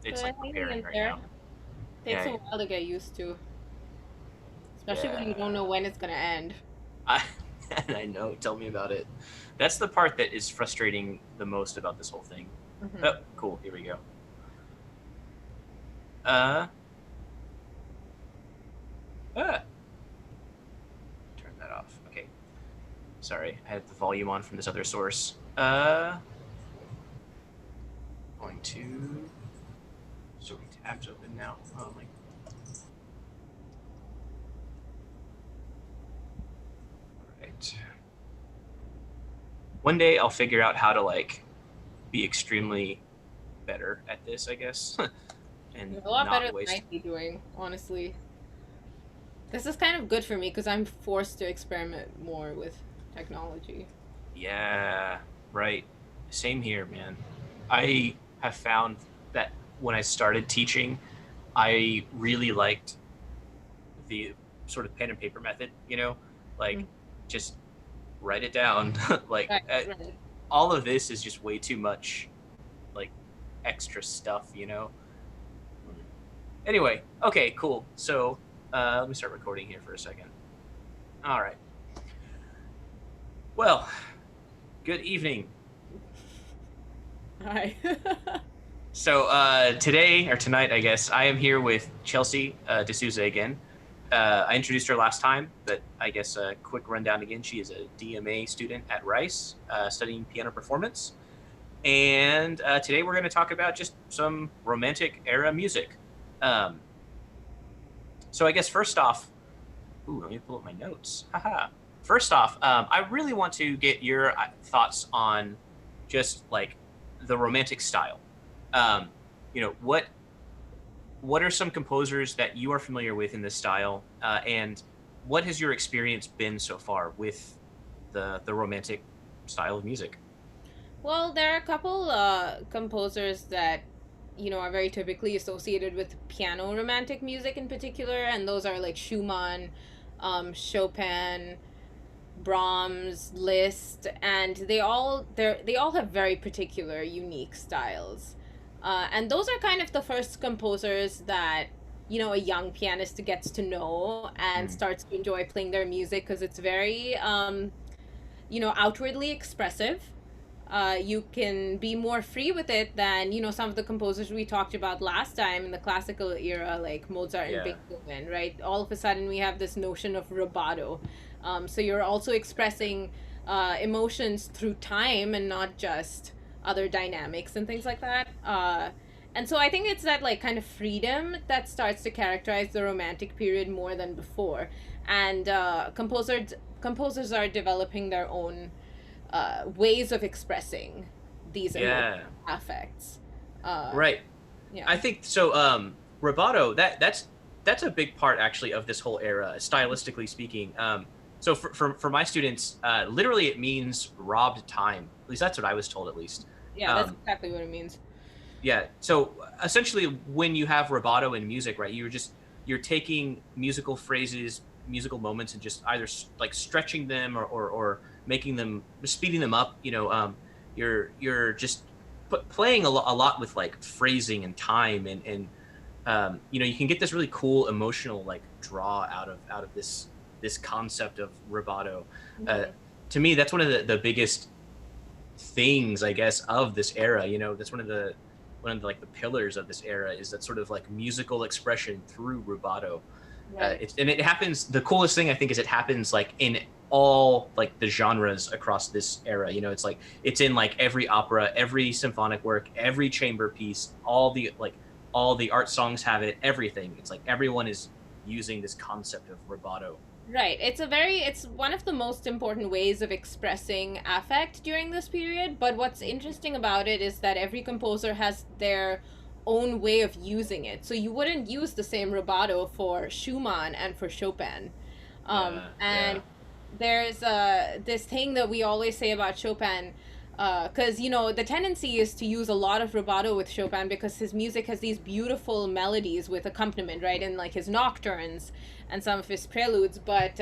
it's But like hanging preparing in right there now. takes Yeah, a yeah. while to get used to, especially when you don't Yeah. know when it's gonna end. I I know. Tell me about it. That's the part that is frustrating the most about this whole thing. Oh, Hmm. cool. Here we go. Uh, ah, turn that off. Okay. Sorry, I had the volume on from this other source. Going to so many tabs open now. Oh my. All right. One day I'll figure out how to like be extremely better at this, I guess, and You're a lot better not than waste. I'd be doing, honestly. This is kind of good for me because I'm forced to experiment more with technology. Yeah, right. Same here, man. I have found that when I started teaching, I really liked the sort of pen and paper method, like Mm. just write it down. like Right, right. all of this is just way too much like extra stuff. Hmm. Anyway, okay, cool. So let me start recording here for a second. All right. Well, good evening. Hi. So today or tonight, I guess I am here with Chelsea D'Souza again. I introduced her last time, but I guess a quick rundown again. She is a DMA student at Rice, studying piano performance. And today we're going to talk about just some romantic era music. Um, so I guess first off, ooh, let me pull up my notes. Haha. First off, I really want to get your thoughts on just like the romantic style. Um, what are some composers that you are familiar with in this style, and what has your experience been so far with the romantic style of music? Well, there are a couple composers that are very typically associated with piano romantic music in particular, and those are like Schumann, Chopin, Brahms, Liszt, and they all have very particular, unique styles. And those are kind of the first composers that a young pianist gets to know and Mm. starts to enjoy playing their music because it's very outwardly expressive. You can be more free with it than some of the composers we talked about last time in the classical era, like Mozart and Yeah, Beethoven. Right, all of a sudden we have this notion of rubato. So you're also expressing emotions through time and not just other dynamics and things like that. And so I think it's that like kind of freedom that starts to characterize the romantic period more than before. And composers are developing their own ways of expressing these emotional yeah, affects. Uh, right. yeah. I think so. Rubato, that's a big part actually of this whole era, stylistically speaking. So for my students, literally it means robbed time. At least that's what I was told. At least. Yeah, that's Um, exactly what it means. Yeah. So essentially, when you have rubato in music, right, you're taking musical phrases, musical moments, and just either like stretching them or making them speeding them up. You're just playing a lot with like phrasing and time and you can get this really cool emotional like draw out of this concept of rubato. Uh, Hmm. to me, that's one of the biggest things I guess of this era. That's one of the like the pillars of this era is that sort of like musical expression through rubato. Right. It happens. The coolest thing I think is it happens like in all like the genres across this era. It's like it's in like every opera, every symphonic work, every chamber piece, all the art songs have it. Everything. It's like everyone is using this concept of rubato. Right. It's one of the most important ways of expressing affect during this period. But what's interesting about it is that every composer has their own way of using it. So you wouldn't use the same rubato for Schumann and for Chopin. Yeah, yeah, And there's this thing that we always say about Chopin, because the tendency is to use a lot of rubato with Chopin because his music has these beautiful melodies with accompaniment, right? And like his nocturnes and some of his preludes. But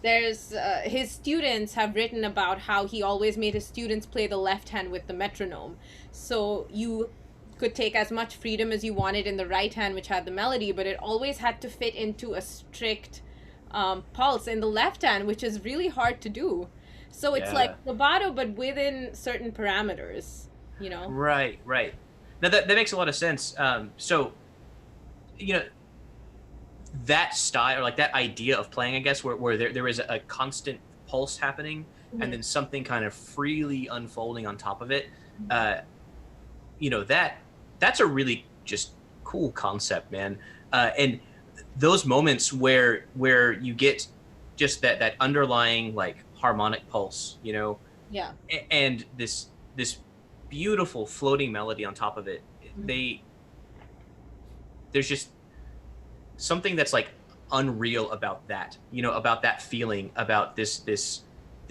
there's his students have written about how he always made his students play the left hand with the metronome. So you could take as much freedom as you wanted in the right hand, which had the melody, but it always had to fit into a strict pulse in the left hand, which is really hard to do. So it's like Yeah. rubato, but within certain parameters, you know? Right, right. Now that makes a lot of sense. So, you know, that style or like that idea of playing, I guess, where there is a constant pulse happening and Mhm. then something kind of freely unfolding on top of it. Mhm. Uh, that's a really just cool concept, man. And those moments where you get just that underlying like harmonic pulse, Yeah. and this beautiful floating melody on top of it. Mhm. They there's just something that's like unreal about that, about that feeling, about this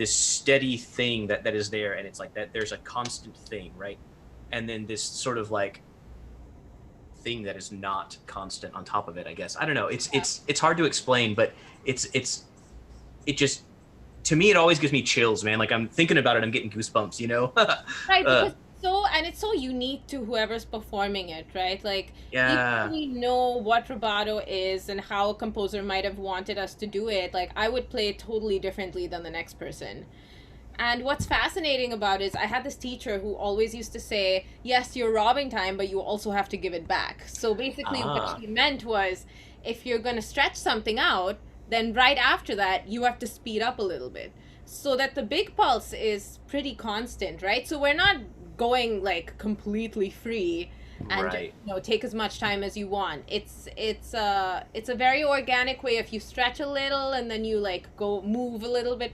steady thing that is there, and it's like that there's a constant thing, right? And then this sort of like thing that is not constant on top of it, I guess. I don't know. It's hard to explain, but it just, to me, it always gives me chills, man. Like I'm thinking about it, I'm getting goosebumps. Right, uh because and it's so unique to whoever's performing it, right? Like even if yeah. we know what rubato is and how a composer might have wanted us to do it, like I would play it totally differently than the next person. And what's fascinating about it is I had this teacher who always used to say, yes, you're robbing time, but you also have to give it back. So basically, what Ah. she meant was if you're going to stretch something out, then right after that, you have to speed up a little bit so that the big pulse is pretty constant, right? So we're not going like completely free and just Right. take as much time as you want. It's a very organic way if you stretch a little and then you like go move a little bit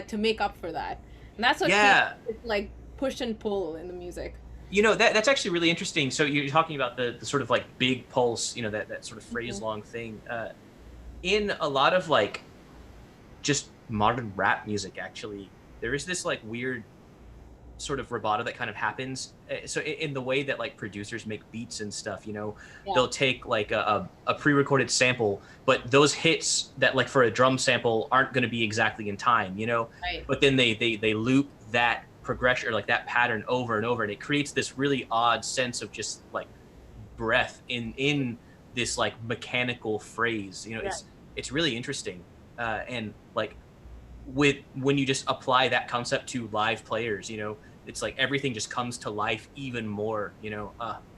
to make up for that. And that's what creates Yeah. this, like push and pull in the music. That's actually really interesting. So you're talking about the sort of like big pulse, that sort of phrase Mhm. long thing. In a lot of like just modern rap music, actually, there is this like weird sort of rubato that kind of happens. So in the way that like producers make beats and stuff, Yeah, they'll take like a pre-recorded sample, but those hits that like for a drum sample aren't going to be exactly in time, right. but then they loop that progression or like that pattern over and over, and it creates this really odd sense of just like breath in this like mechanical phrase. Right. It's really interesting. And like with when you just apply that concept to live players, it's like everything just comes to life even more. Yeah,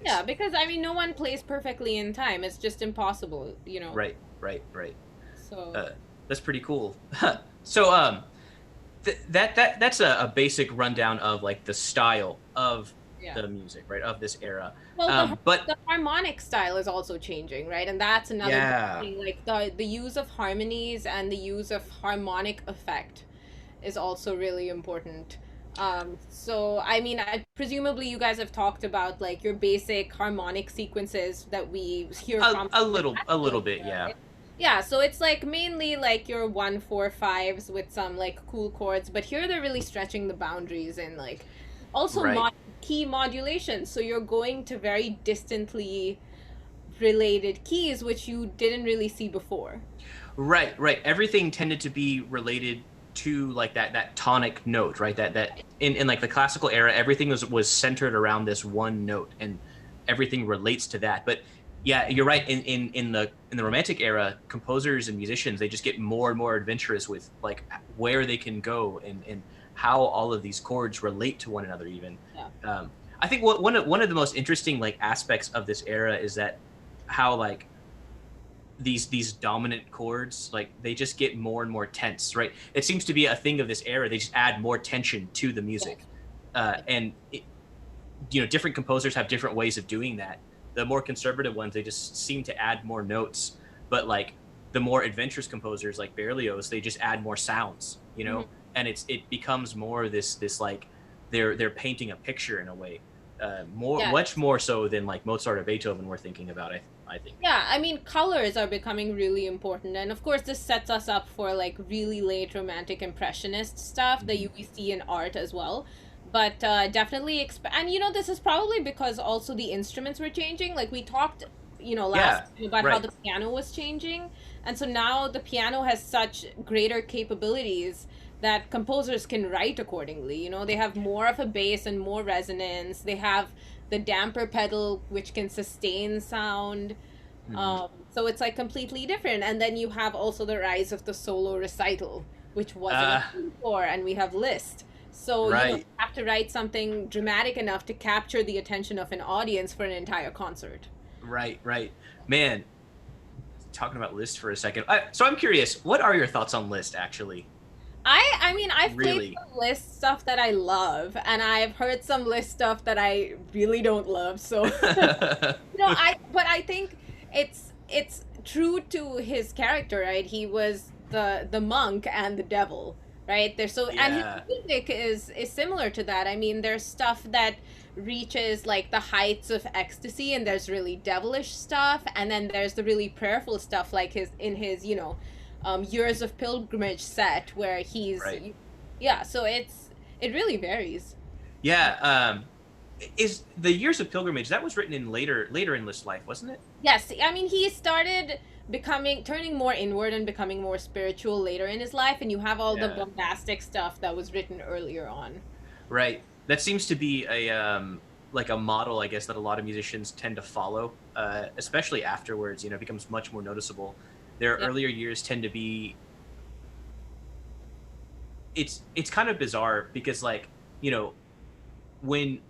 It's because I mean, no one plays perfectly in time. It's just impossible. right, right, right. So uh, that's pretty cool. So that's a basic rundown of like the style of yeah. the music, right, of this era. Well, But the harmonic style is also changing, right? And that's another big yeah. thing. Like the use of harmonies and the use of harmonic effect is also really important. So I mean, presumably you guys have talked about like your basic harmonic sequences that we hear from A little bit, yeah. right? Yeah, so it's like mainly like your 1 4 5s with some like cool chords, but here they're really stretching the boundaries and like also Right. key modulation. So you're going to very distantly related keys, which you didn't really see before. Right, right. Everything tended to be related to like that tonic note, right? That in like the classical era, everything was centered around this one note, and everything relates to that. But yeah, you're right. In the romantic era, composers and musicians, they just get more and more adventurous with like where they can go and how all of these chords relate to one another. Even Yeah. I think one of the most interesting like aspects of this era is that how like these dominant chords, like they just get more and more tense, right? It seems to be a thing of this era. They just add more tension to the music. And different composers have different ways of doing that. The more conservative ones, they just seem to add more notes, but like the more adventurous composers like Berlioz, they just add more sounds, Mhm. and it becomes more this like they're painting a picture in a way, more Yeah. much more so than like Mozart or Beethoven we're thinking about. I think. Yeah, I mean, colors are becoming really important. And of course, this sets us up for like really late romantic impressionist stuff that Mhm. we see in art as well. But definitely, and this is probably because also the instruments were changing. Like we talked, last Yeah, time about how right. the piano was changing. And so now the piano has such greater capabilities that composers can write accordingly. They have more of a bass and more resonance. They have the damper pedal, which can sustain sound. Mhm. So it's like completely different. And then you have also the rise of the solo recital, which wasn't a Uh, thing before, and we have Liszt. So, you right, have to write something dramatic enough to capture the attention of an audience for an entire concert. right. Man, talking about Liszt for a second. So I'm curious, what are your thoughts on Liszt actually? I mean, I've played Really? some Liszt stuff that I love, and I've heard some Liszt stuff that I really don't love. So, but I think it's true to his character, right? He was the monk and the devil, right? There's so and his Yeah. music is similar to that. I mean, there's stuff that reaches like the heights of ecstasy, and there's really devilish stuff, and then there's the really prayerful stuff like his years of pilgrimage set where he's Right. yeah, so it really varies. Yeah. Is the Years of Pilgrimage that was written in later in Liszt's life, wasn't it? Yes, I mean, he started turning more inward and becoming more spiritual later in his life, and you have all the Yeah. bombastic stuff that was written earlier on. Right. That seems to be a like a model, I guess, that a lot of musicians tend to follow, especially afterwards. It becomes much more noticeable. Their Yeah. earlier years tend to be. It's kind of bizarre because you know when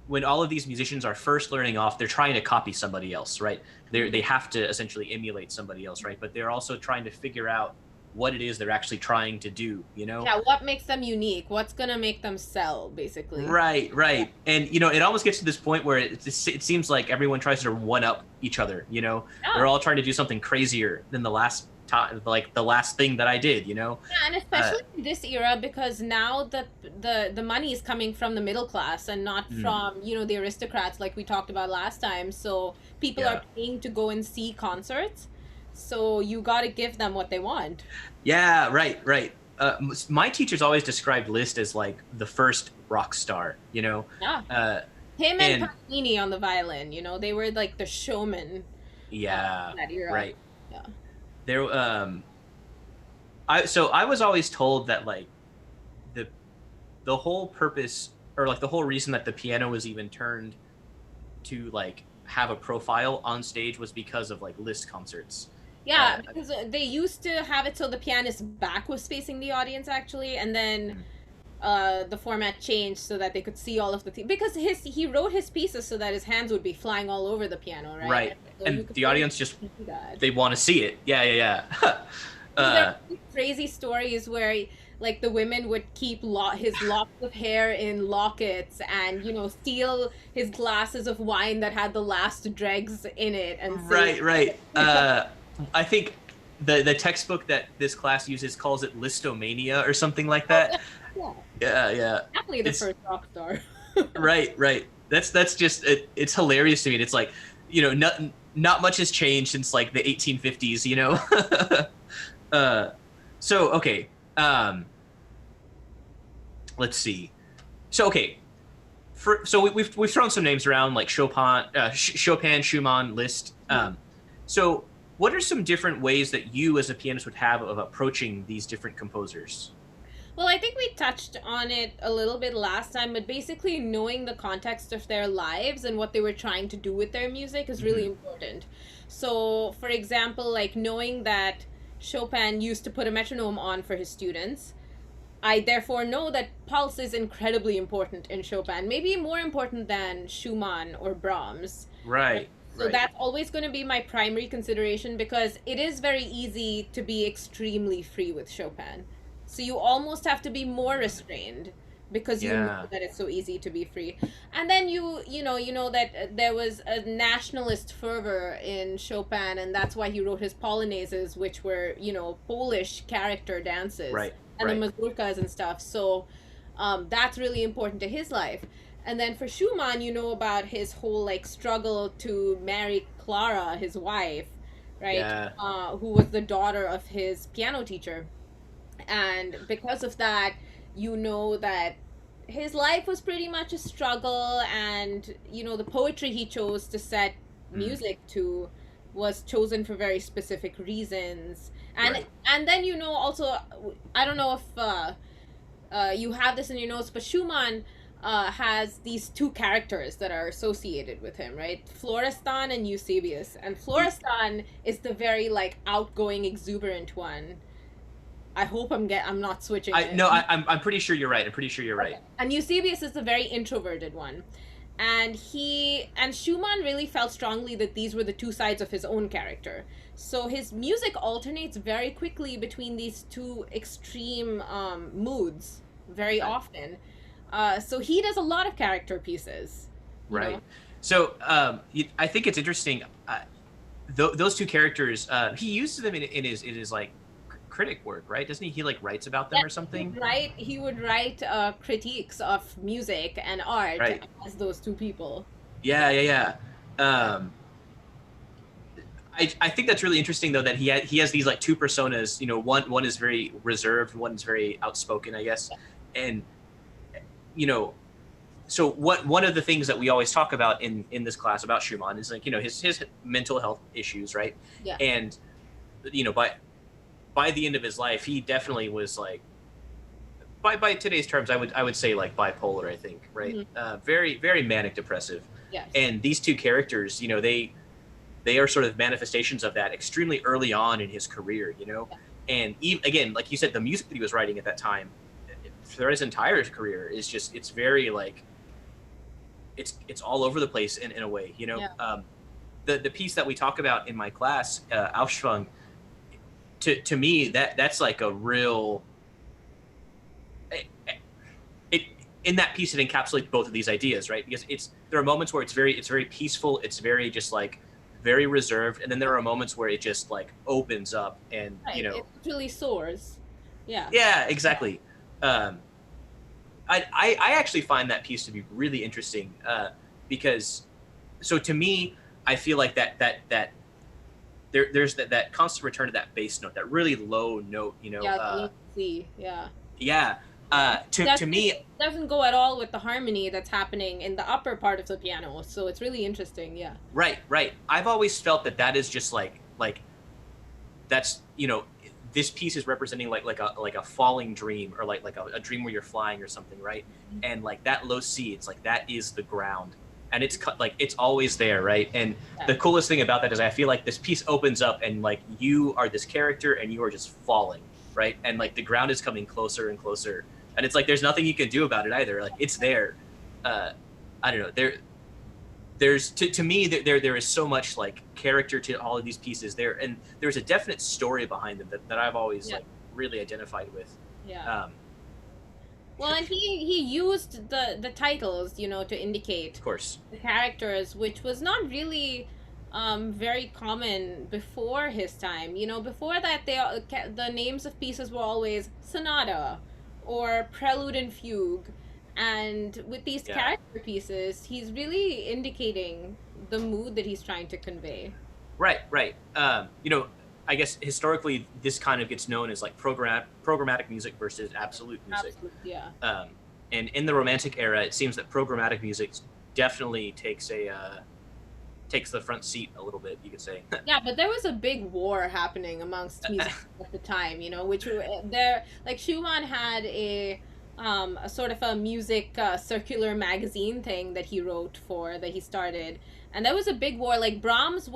when all of these musicians are first learning off, they're trying to copy somebody else, right? They have to essentially emulate somebody else, right? But they're also trying to figure out what it is they're actually trying to do, you know? Yeah, what makes them unique? What's gonna make them sell, basically? Yeah. Right. And it almost gets to this point where it seems like everyone tries to one up each other, Yeah. They're all trying to do something crazier than the last time, like the last thing that I did. Yeah, and Uh, especially in this era because now the money is coming from the middle class and not mm, from, the aristocrats like we talked about last time. So people yeah. are paying to go and see concerts. So you got to give them what they want. Yeah, right. My teachers always described Liszt as like the first rock star. Yeah. Uh, Him and and Paganini on the violin, they were like the showmen yeah, in that era. right. Yeah. There, I was always told that like the the whole purpose or like the whole reason that the piano was even turned to like have a profile on stage was because of like Liszt concerts. Uh, Yeah, because they used to have it so the pianist's back was facing the audience actually, and then the format changed so that they could see all of the because he wrote his pieces so that his hands would be flying all over the piano, right? right, So you and could the really audience just see that. they want to see it. Yeah. So there are uh, these crazy stories where like the women would keep his locks of hair in lockets and steal his glasses of wine that had the last dregs in it and say right. I think the textbook that this class uses calls it listomania or something like oh yeah, that. yeah, Yeah. definitely the It's first rock star. right. That's just it's hilarious to me. And it's like not much has changed since like the 1850s. uh, so okay, let's see. So okay, we've thrown some names around like Chopin, Schumann, Liszt. So what are some different ways that you as a pianist would have of approaching these different composers? Well, I think we touched on it a little bit last time, but basically knowing the context of their lives and what they were trying to do with their music is really Hmm. important. So, for example, like knowing that Chopin used to put a metronome on for his students, I therefore know that pulse is incredibly important in Chopin, maybe more important than Schumann or Brahms. Right. Right, So right. that's always going to be my primary consideration because it is very easy to be extremely free with Chopin. So you almost have to be more restrained because you know Yeah, that it's so easy to be free. And then you know that there was a nationalist fervor in Chopin and that's why he wrote his polonaises which were, Polish character dances right, and the right. mazurkas and stuff. So that's really important to his life. And then for Schumann, you know about his whole like struggle to marry Clara, his wife, right? Yeah, Who was the daughter of his piano teacher. And because of that, you know that his life was pretty much a struggle, and the poetry he chose to set mm, music to was chosen for very specific reasons. And right. and then also I don't know if you have this in your notes, but Schumann has these two characters that are associated with him, right? Florestan and Eusebius. And Florestan is the very like outgoing, exuberant one. I hope I'm not switching I it. no, I'm pretty sure you're right. I'm pretty sure you're right. Okay. And Eusebius is the very introverted one. And Schumann really felt strongly that these were the two sides of his own character. So his music alternates very quickly between these two extreme moods very Right. often. So he does a lot of character pieces, you Right. know. So I think it's interesting. Those two characters, he uses them in his like critic work, right? Doesn't he? He like writes about them Yeah, or something. he would write critiques of music and art Right. as those two people. Yeah, yeah, yeah. I think that's really interesting though that he has these like two personas. You know, one is very reserved, one is very outspoken, I guess. And you know, so what one of the things that we always talk about in this class about Schumann is like, you know, his mental health issues, right? Yeah. And you know, by the end of his life, he definitely was like, by today's terms, I would say like bipolar, I think, right? Very very manic depressive. Yes. And these two characters, you know, they are sort of manifestations of that extremely early on in his career, you know. And even, again, like you said, the music that he was writing at that time throughout his entire career is just, it's very like, it's all over the place in a way, you know. Yeah. The piece that we talk about in my class, Aufschwung, to me that's like a real it in that piece it encapsulates both of these ideas, right? Because there are moments where it's very peaceful, it's very just like very reserved, and then there are moments where it just like opens up and Right. you know. It really soars. Yeah. Yeah, exactly. I actually find that piece to be really interesting, because so to me I feel like that there's that constant return to that bass note, that really low note, you know. Yeah, the C. Yeah. Yeah. To me, It doesn't go at all with the harmony that's happening in the upper part of the piano. So it's really interesting. Yeah. right. I've always felt that is just like that's, you know, this piece is representing like a falling dream, or like a dream where you're flying or something, right? And like that low C, it's like that is the ground, and it's like it's always there, right? And Yeah. the coolest thing about that is I feel like this piece opens up and like you are this character and you are just falling, right? And like the ground is coming closer and closer, and it's like there's nothing you can do about it either. Like it's there. I don't know. There's to me there is so much like character to all of these pieces there, and there's a definite story behind them that I've always like really identified with. Yeah. Well, and he used the titles, you know, to indicate Of course. the characters, which was not really very common before his time. You know, before that, the names of pieces were always sonata or prelude and fugue. And with these Yeah. character pieces, he's really indicating the mood that he's trying to convey. Right. You know, I guess historically this kind of gets known as like programmatic music versus absolute music. Absolutely, yeah. And in the Romantic era, it seems that programmatic music definitely takes the front seat a little bit, you could say. Yeah, but there was a big war happening amongst music at the time, you know, which there, like Schumann had a sort of a music circular magazine thing that he wrote for, that he started, and there was a big war. Like Brahms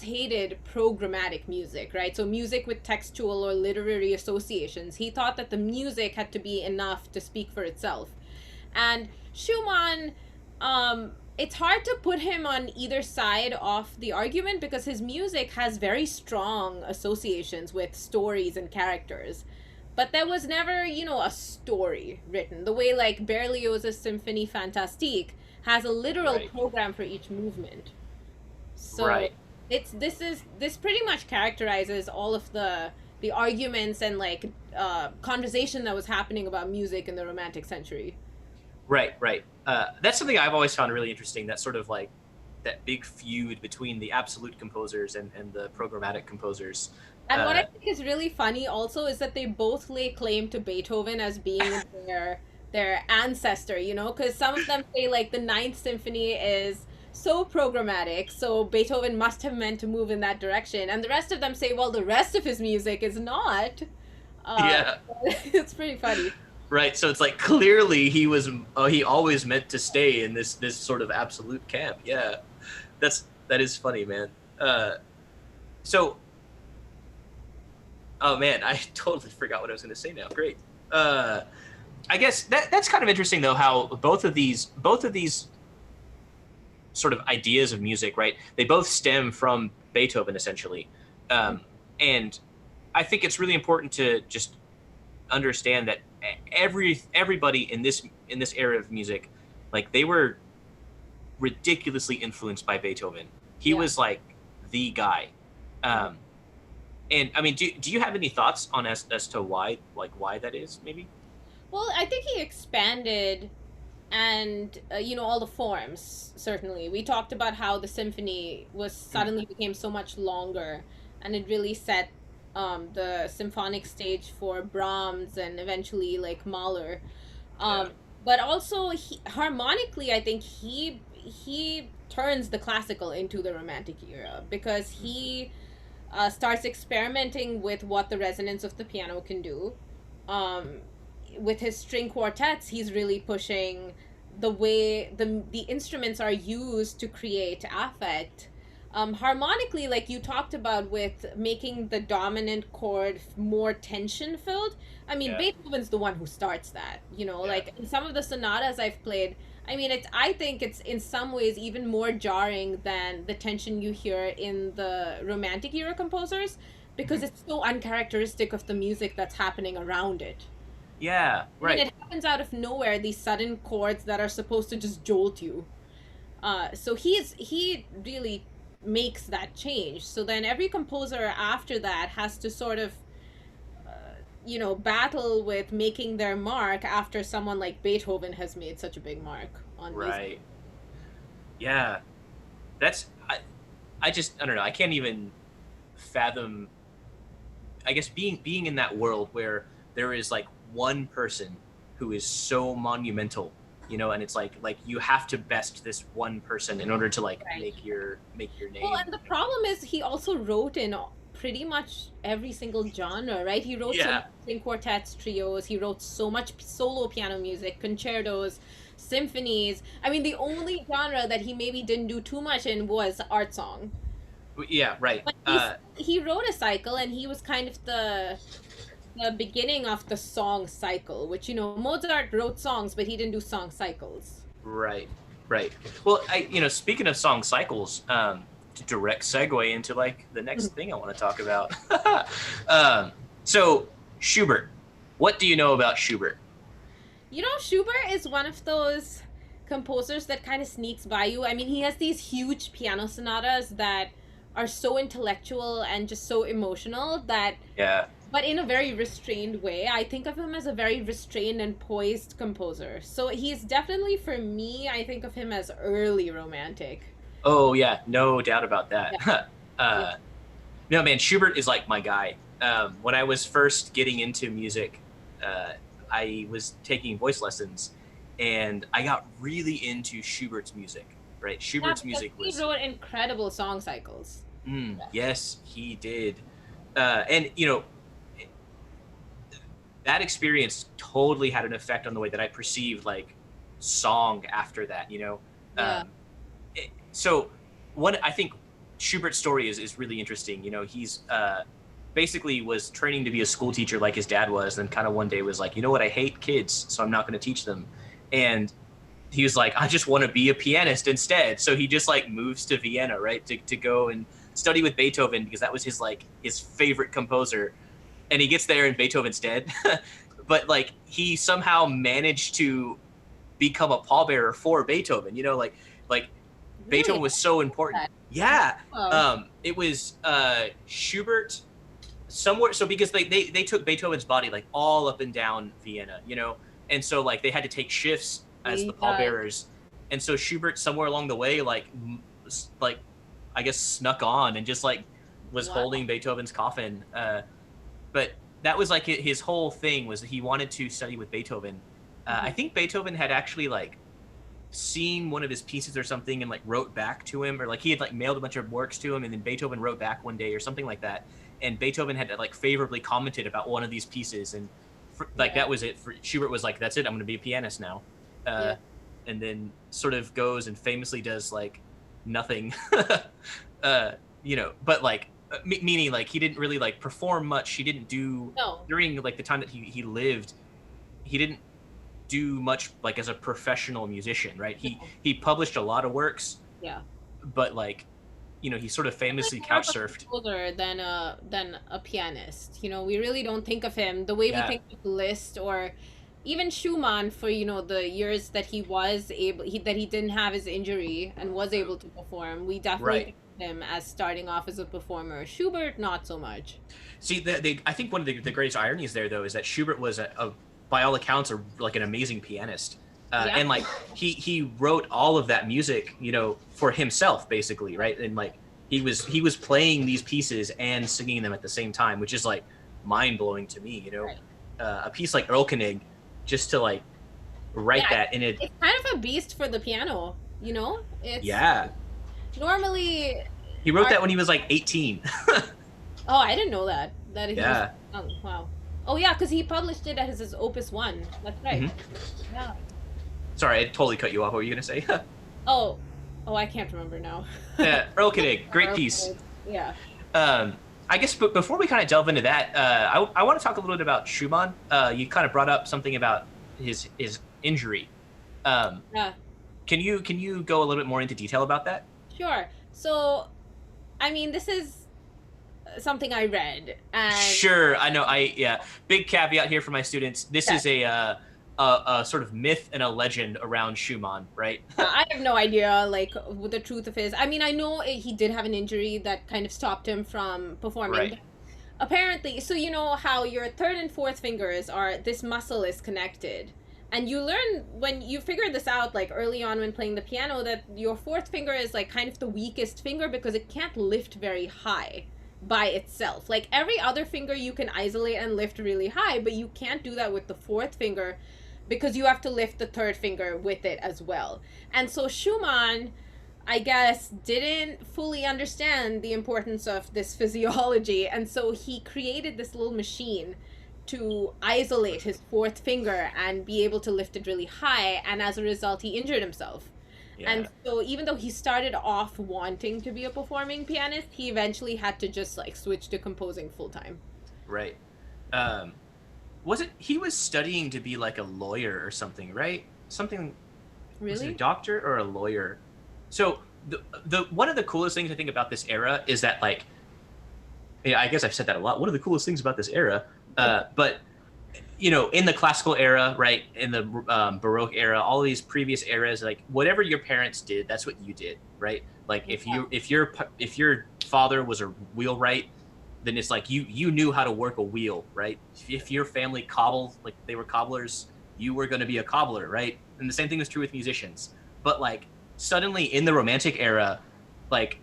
hated programmatic music, right? So music with textual or literary associations. He thought that the music had to be enough to speak for itself, and Schumann, it's hard to put him on either side of the argument because his music has very strong associations with stories and characters. But there was never, you know, a story written. The way like Berlioz's Symphonie Fantastique has a literal Right. program for each movement. So Right. this pretty much characterizes all of the arguments and like conversation that was happening about music in the Romantic century. Right. That's something I've always found really interesting. That sort of like that big feud between the absolute composers and the programmatic composers. And what I think is really funny also is that they both lay claim to Beethoven as being their ancestor, you know, because some of them say like the Ninth Symphony is so programmatic, so Beethoven must have meant to move in that direction, and the rest of them say, well, the rest of his music is not. Yeah. It's pretty funny. Right. So it's like clearly he always meant to stay in this sort of absolute camp. Yeah. That is funny, man. So oh man, I totally forgot what I was going to say now. Great. Uh, I guess that's kind of interesting though how both of these sort of ideas of music, right? They both stem from Beethoven essentially. And I think it's really important to just understand that everybody in this era of music, like they were ridiculously influenced by Beethoven. He Yeah. was like the guy. Um, and I mean, do you have any thoughts on as to why that is? Maybe. Well, I think he expanded and all the forms. Certainly, we talked about how the symphony was Mm, suddenly became so much longer, and it really set the symphonic stage for Brahms and eventually like Mahler. yeah. But also harmonically, I think he turns the classical into the Romantic era because he starts experimenting with what the resonance of the piano can do. Um, with his string quartets, he's really pushing the way the instruments are used to create affect. Harmonically, like you talked about, with making the dominant chord more tension filled. I mean, Yeah. Beethoven's the one who starts that. Yeah. Like in some of the sonatas I've played, I mean, I think it's in some ways even more jarring than the tension you hear in the Romantic era composers because Mhm. it's so uncharacteristic of the music that's happening around it. Yeah. I mean, Right. it happens out of nowhere, these sudden chords that are supposed to just jolt you. So he really makes that change. So then every composer after that has to sort of battle with making their mark after someone like Beethoven has made such a big mark on music. Right. Yeah. That's I just I don't know. I can't even fathom. I guess being in that world where there is like one person who is so monumental, and it's like you have to best this one person in order to like Right. make your Well, name. and the problem is he also wrote in pretty much every single genre, right? He wrote so Yeah. many string quartets, trios. He wrote so much solo piano music, concertos, symphonies. I mean, the only genre that he maybe didn't do too much in was art song. Yeah. Right. But he wrote a cycle, and he was kind of the beginning of the song cycle, which Mozart wrote songs, but he didn't do song cycles. Right. Right. Well, speaking of song cycles, direct segue into like the next thing I want to talk about. um, so Schubert, what do you know about Schubert? Schubert is one of those composers that kind of sneaks by you. I mean, he has these huge piano sonatas that are so intellectual and just so emotional that, Yeah. but in a very restrained way. I think of him as a very restrained and poised composer. So he's definitely, for me, I think of him as early romantic. Oh yeah, no doubt about that. Yeah, yeah. uh, no man, Schubert is like my guy. When I was first getting into music, uh, I was taking voice lessons, and I got really into Schubert's music. Right, Yeah, Schubert's because music he was wrote incredible song cycles. yes, he did. And that experience totally had an effect on the way that I perceived like song after that. Yeah. Um, so what I think Schubert's story is really interesting. He's basically was training to be a school teacher like his dad was, and kind of one day was like, you know what, I hate kids, so I'm not going to teach them. And he was like, I just want to be a pianist instead. So he just like moves to Vienna, right, to go and study with Beethoven because that was his favorite composer. And he gets there and Beethoven's dead, but like he somehow managed to become a pallbearer for Beethoven. Like Beethoven Really? was so important. Yeah. Oh, It was Schubert somewhere. So because they took Beethoven's body like all up and down Vienna, and so like they had to take shifts as the yeah. pallbearers, and so Schubert somewhere along the way like I guess snuck on and just like was Wow. holding Beethoven's coffin. But that was like his whole thing was that he wanted to study with Beethoven. I Mhm. think Beethoven had actually like seen one of his pieces or something and like wrote back to him, or like he had like mailed a bunch of works to him, and then Beethoven wrote back one day or something like that, and Beethoven had like favorably commented about one of these pieces and like Yeah. that was it for Schubert. Was like, that's it, I'm going to be a pianist now. Yeah. And then sort of goes and famously does like nothing. uh but like meaning like he didn't really like perform much. He didn't do No. during like the time that he lived. He didn't do much like as a professional musician, right? No. He published a lot of works, Yeah. but like, he sort of Like famously more of couch a surfed. composer than a pianist. We really don't think of him the way we Yeah, think of Liszt or even Schumann for the years that he was able that he didn't have his injury and was able to perform. We definitely right. think of him as starting off as a performer. Schubert, not so much. See, I think one of the greatest ironies there, though, is that Schubert was by all accounts, like an amazing pianist, Yeah. and like he wrote all of that music, for himself, basically, right? And like he was playing these pieces and singing them at the same time, which is like mind blowing to me. Right. A piece like Erlkönig, just to like write Yeah, that in it. it's kind of a beast for the piano. It's Yeah, normally he wrote art. that when he was like 18. Oh, I didn't know that. That he was. Yeah. Oh, wow. Oh yeah, because he published it as his Opus 1. That's right. Mhm. Yeah. Sorry, I totally cut you off. What were you gonna say? Oh, I can't remember now. Yeah, Erlkönig, great piece. Yeah. I guess, but before we kind of delve into that, I want to talk a little bit about Schumann. You kind of brought up something about his injury. Um, Yeah. can you go a little bit more into detail about that? Sure. So, I mean, this is something I read, and Sure, I know. Yeah. Big caveat here for my students. This yeah, is a sort of myth and a legend around Schumann, right? I have no idea, like, what the truth of is. I mean, I know he did have an injury that kind of stopped him from performing. Right. Apparently, so you know how your third and fourth fingers are, this muscle is connected. And you learn when you figure this out, like early on when playing the piano, that your fourth finger is like kind of the weakest finger because it can't lift very high by itself. Like every other finger you can isolate and lift really high, but you can't do that with the fourth finger because you have to lift the third finger with it as well. And so Schumann, I guess, didn't fully understand the importance of this physiology, and so he created this little machine to isolate his fourth finger and be able to lift it really high, and as a result he injured himself. Yeah. And so even though he started off wanting to be a performing pianist, he eventually had to just like switch to composing full time. Right. Um, wasn't he was studying to be like a lawyer or something, right? Something. Was it a Really? doctor or a lawyer? So the one of the coolest things I think about this era is that like, yeah, I guess I've said that a lot. One of the coolest things about this era, but in the classical era, right, in the Baroque era, all these previous eras, like whatever your parents did, that's what you did, right? Like if your father was a wheelwright, then it's like you knew how to work a wheel, right? If your family cobbled, like they were cobblers, you were going to be a cobbler, right? And the same thing was true with musicians. But like suddenly in the Romantic era, like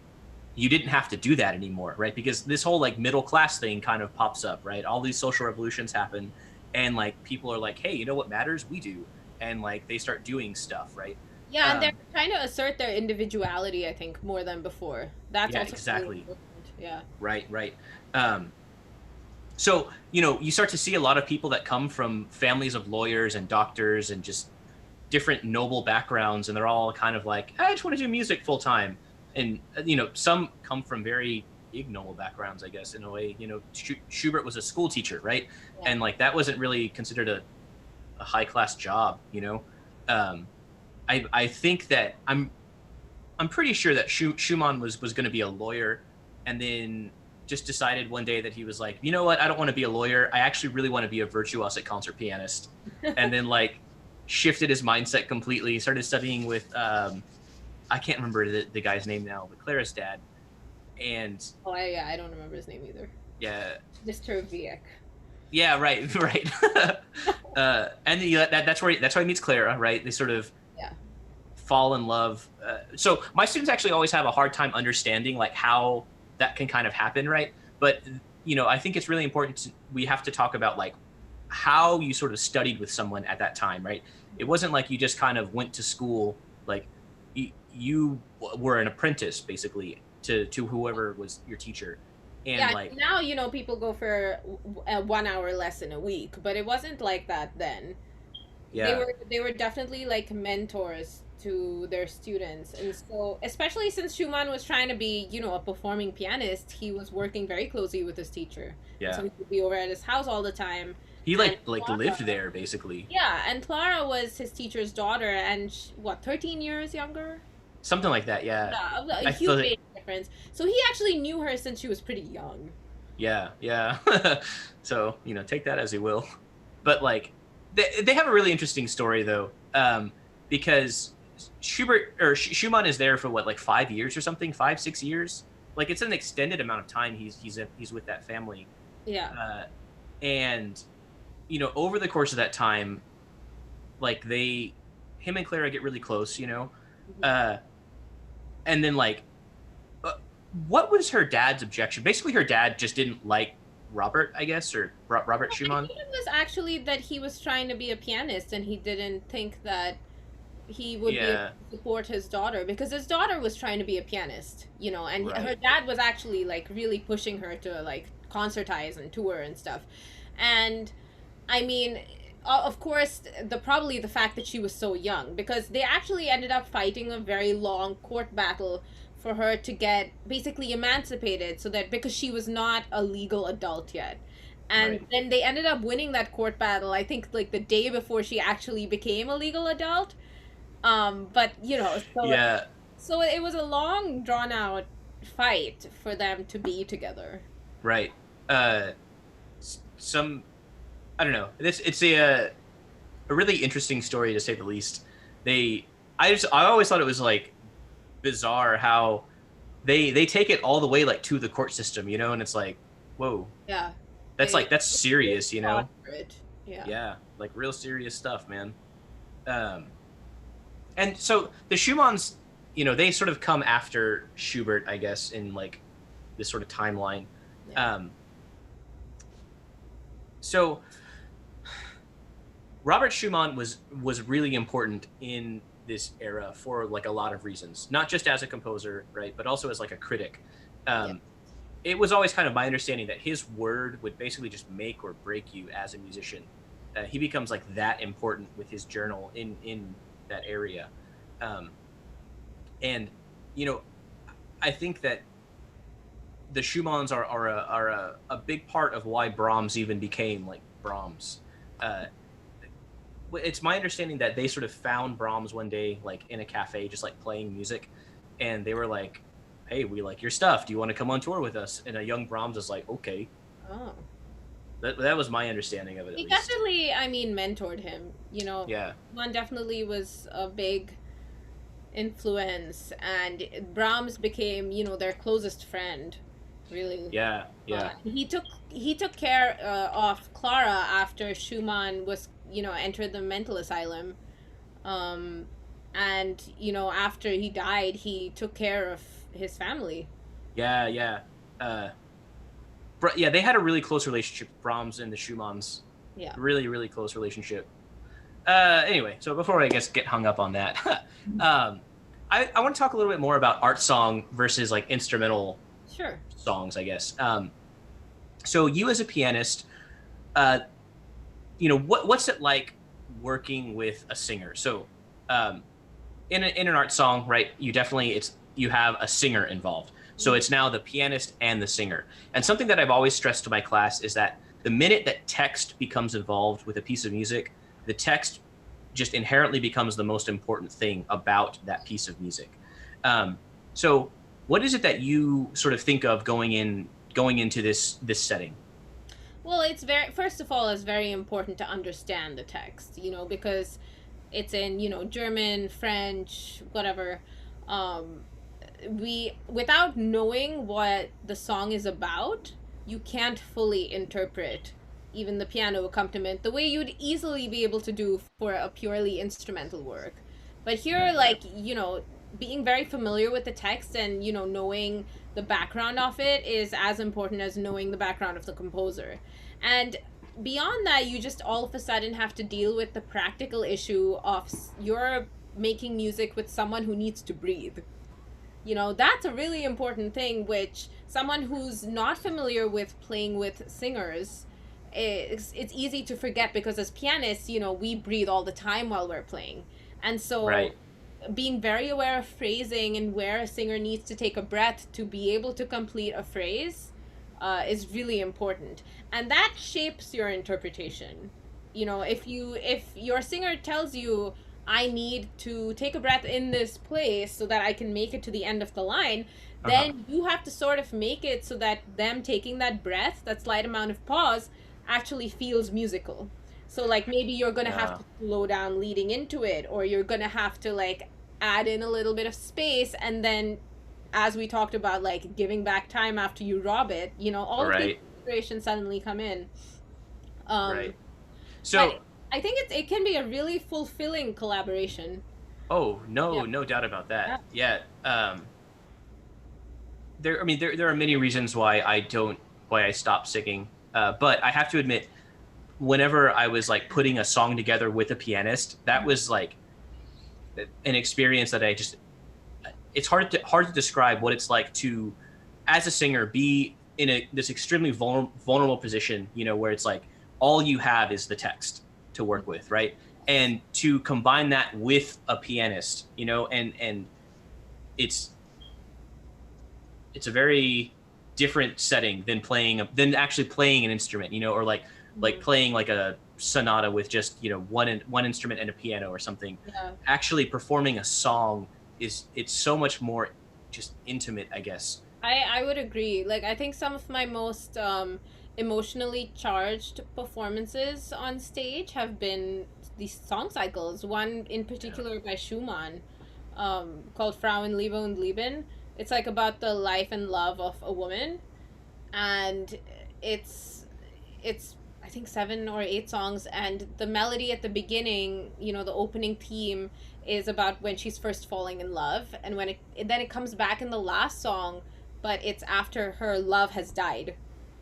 you didn't have to do that anymore, right? Because this whole like middle class thing kind of pops up, right? All these social revolutions happen, and like people are like, hey, you know what matters? We do, and like they start doing stuff, right? Yeah, and they're Um, trying to assert their individuality, I think, more than before. That's yeah, also really exactly. important. Yeah. Right, right. Um, so you start to see a lot of people that come from families of lawyers and doctors and just different noble backgrounds, and they're all kind of like, I just want to do music full time. And some come from very ignoble backgrounds, I guess, in a way. Schubert was a school teacher, right? Yeah. And like that wasn't really considered a high class job. um, I think that I'm pretty sure that Schumann was going to be a lawyer, and then just decided one day that he was like, you know what, I don't want to be a lawyer. I actually really want to be a virtuosic concert pianist. And then like shifted his mindset completely. Started studying with I can't remember the guy's name now, but Clara's dad. And Oh, I don't remember his name either. yeah, Mr. Vieck. yeah, right, right. And that's why he meets Clara, right? They sort of Yeah. fall in love. So my students actually always have a hard time understanding like how that can kind of happen, right? But I think it's really important we have to talk about like how you sort of studied with someone at that time, right? It wasn't like you just kind of went to school, like you were an apprentice basically to whoever was your teacher. And Yeah, like, now people go for a 1 hour lesson a week, but it wasn't like that then. they yeah, were they were definitely like mentors to their students, and so especially since Schumann was trying to be a performing pianist, he was working very closely with his teacher, and so yeah. he would be over at his house all the time. He And like lived Clara, there basically. yeah, and Clara was his teacher's daughter, and 13 years younger. Something like that, yeah. Yeah, a I feel huge like, age difference, so he actually knew her since she was pretty young. yeah, yeah. So, take that as you will. But like, they have a really interesting story though, because Schumann is there for what, like 5 years or something, 5 6 years. Like it's an extended amount of time he's with that family, Yeah. uh, and over the course of that time, like him and Clara get really close, Mhm. uh, and then like, uh, what was her dad's objection? Basically, her dad just didn't like Robert, I guess, or Robert I Schumann. think it was actually that he was trying to be a pianist and he didn't think that he would be able Yeah, to support his daughter, because his daughter was trying to be a pianist, and her right. dad was actually like really pushing her to like concertize and tour and stuff. And I mean, of course, probably the fact that she was so young, because they actually ended up fighting a very long court battle for her to get basically emancipated, so that because she was not a legal adult yet. And Right. then they ended up winning that court battle, I think, like the day before she actually became a legal adult. But Yeah, so it was a long, drawn out fight for them to be together. right. Uh, some I don't know. It's a really interesting story to say the least. They I always thought it was like bizarre how they take it all the way like to the court system, and it's like, whoa, Yeah, that's they like that's really serious, fought for it. Yeah. Yeah, like real serious stuff, man. Um, and so the Schumanns, they sort of come after Schubert, I guess, in like this sort of timeline. Yeah. Um, so Robert Schumann was really important in this era for like a lot of reasons, not just as a composer, right, but also as like a critic. Yeah. Um, it was always kind of my understanding that his word would basically just make or break you as a musician. He becomes like that important with his journal in that area, um, and you know, I think that the Schumanns are a big part of why Brahms even became like Brahms. Uh, it's my understanding that they sort of found Brahms one day, like in a cafe, just like playing music, and they were like, "Hey, we like your stuff. Do you want to come on tour with us?" And a young Brahms is like, "Okay." Oh. That was my understanding of it, at He least. definitely, I mean, mentored him. Yeah, One definitely was a big influence, and Brahms became, their closest friend, really. yeah, yeah, He took care of Clara after Schumann was, entered the mental asylum. Um, and after he died, he took care of his family. yeah, yeah. Uh, yeah, they had a really close relationship, Brahms and the Schumanns. Yeah. Really, really close relationship. Anyway, so before I guess get hung up on that, um, I want to talk a little bit more about art song versus like instrumental Sure. songs, I guess. So you as a pianist, uh, what's it like working with a singer? So um, in an art song, right? You have a singer involved. So Mhm. it's now the pianist and the singer. And something that I've always stressed to my class is that the minute that text becomes involved with a piece of music, the text just inherently becomes the most important thing about that piece of music. Um, so what is it that you sort of think of going into this setting? Well, it's very first of all, it's very important to understand the text, because it's in, German, French, whatever. Um, we without knowing what the song is about, you can't fully interpret even the piano accompaniment the way you'd easily be able to do for a purely instrumental work. But here, like, being very familiar with the text and, knowing the background of it is as important as knowing the background of the composer. And beyond that, you just all of a sudden have to deal with the practical issue of you're making music with someone who needs to breathe. That's a really important thing, which someone who's not familiar with playing with singers, it's easy to forget because as pianists, we breathe all the time while we're playing. And so Right. being very aware of phrasing and where a singer needs to take a breath to be able to complete a phrase is really important, and that shapes your interpretation. If your singer tells you, I need to take a breath in this place so that I can make it to the end of the line, Uh-huh. then you have to sort of make it so that them taking that breath, that slight amount of pause, actually feels musical. So like maybe you're gonna have Yeah. to slow down leading into it, or you're gonna have to like add in a little bit of space, and then as we talked about, like giving back time after you rob it, all of these Right. situations suddenly come in. Um, Right. but So, I think it can be a really fulfilling collaboration. oh, Yeah. no doubt about Yeah. that. Yeah. I mean, there are many reasons why I stopped singing. But I have to admit, whenever I was like putting a song together with a pianist, that was like an experience that it's hard to describe what it's like to, as a singer, be in this extremely vulnerable position, where it's like all you have is the text to work with, right? And to combine that with a pianist, and it's it's a very different setting than actually playing an instrument, or like Mhm. playing like a sonata with just one instrument and a piano or something. Yeah. Actually performing a song it's so much more just intimate, I guess. I would agree. Like I think some of my most emotionally charged performances on stage have been these song cycles. One in Yeah. particular by Schumann, called Frauenliebe und Leben. It's like about the life and love of a woman, and it's it's I think 7 or 8 songs, and the melody at the beginning, the opening theme is about when she's first falling in love, and when it comes back in the last song, but it's after her love has died.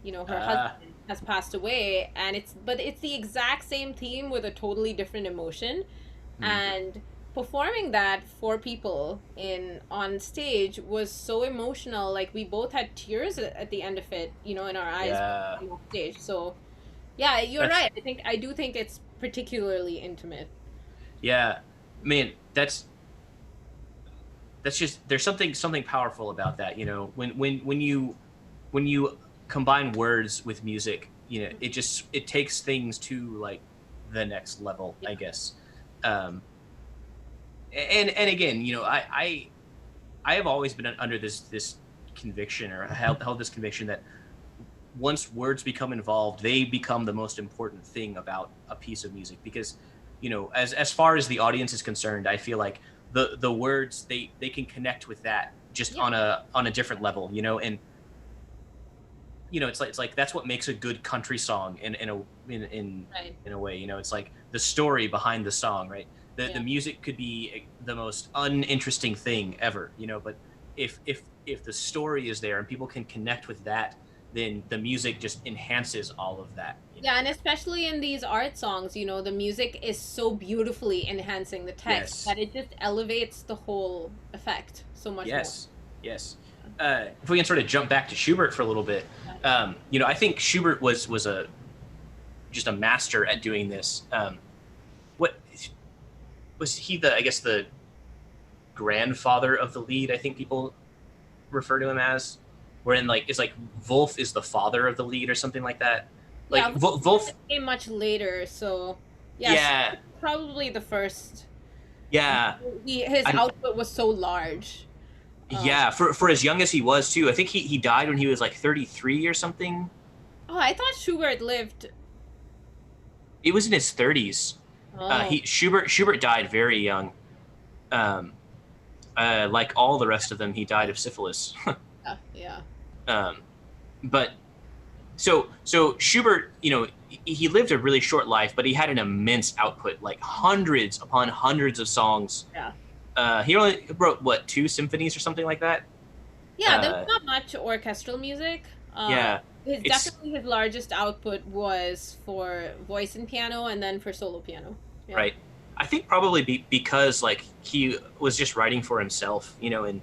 Her uh husband has passed away, and it's the exact same theme with a totally different emotion, hmm. and performing that for people in on stage was so emotional. Like we both had tears at the end of it, in our eyes Yeah, on stage. So yeah, you're that's right. I do think it's particularly intimate. yeah, man, that's just there's something powerful about that, when you combine words with music, it takes things to like the next level, Yeah. I guess. um and again, I have always been under this conviction, or held this conviction that once words become involved, they become the most important thing about a piece of music, because as far as the audience is concerned, I feel like the words, they can connect with that just Yeah. on a different level, and it's like that's what makes a good country song Right. in a way. It's like the story behind the song, right? The Yeah. music could be the most uninteresting thing ever, but if the story is there and people can connect with that, then the music just enhances all of that. Yeah, and especially in these art songs, the music is so beautifully enhancing the text Yes. that it just elevates the whole effect so much more. Yes. Yes. If we can sort of jump back to Schubert for a little bit, I think Schubert was a just a master at doing this. What was he, the I guess the grandfather of the lead? I think people refer to him as, wherein like it's like Wolf is the father of the lead or something like that. Yeah, Like Wolf, came much later, so yeah, she yeah, was probably the first. yeah, His I, output was so large. Um, yeah. For as young as he was too, I think he died when he was like 33 or something. oh, I thought Schubert lived. It was in his 30s. Oh, He Schubert died very young. Um, like all the rest of them, he died of syphilis. yeah, yeah, um, but so Schubert, he lived a really short life, but he had an immense output, like hundreds upon hundreds of songs. yeah. He only wrote what, 2 symphonies or something like that. Yeah, there was Uh, not much orchestral music. yeah, His it's definitely his largest output was for voice and piano, and then for solo piano. Yeah, right. I think probably because like he was just writing for himself, and